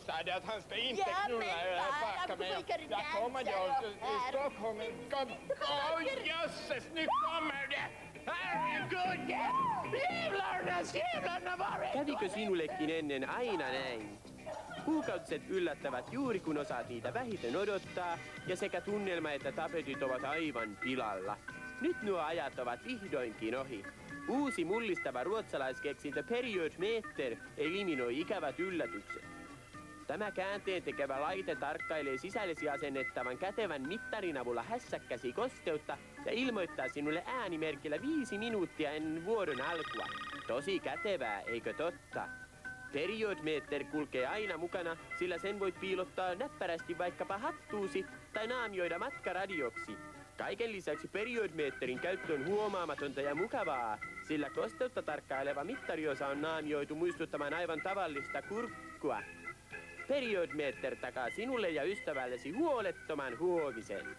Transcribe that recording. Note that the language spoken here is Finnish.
sa det att han ska inte knulla baka mig. Jag kommer då i Stockholm. Åh, jösses, nu kommer det! Herregud, jävlarna var det! Kävikö sinullekin ennen aina näin? Kuukautiset yllättävät juuri kun osaat niitä vähiten odottaa, ja sekä tunnelma että tapetit ovat aivan pilalla. Nyt nuo ajat ovat vihdoinkin ohi. Uusi mullistava ruotsalaiskeksintö Periodmeter eliminoi ikävät yllätykset. Tämä käänteen tekevä laite tarkkailee sisällesi asennettavan kätevän mittarin avulla hässäkkäsi kosteutta ja ilmoittaa sinulle äänimerkillä 5 minuuttia ennen vuoron alkua. Tosi kätevää, eikö totta? Periodmeter kulkee aina mukana, sillä sen voit piilottaa näppärästi vaikkapa hattuusi tai naamioida matkaradioksi. Kaiken lisäksi Periodmeterin käyttö on huomaamatonta ja mukavaa, sillä kosteutta tarkkaileva mittariosa on naamioitu muistuttamaan aivan tavallista kurkkua. Periodmeter takaa sinulle ja ystävällesi huolettoman huomisen.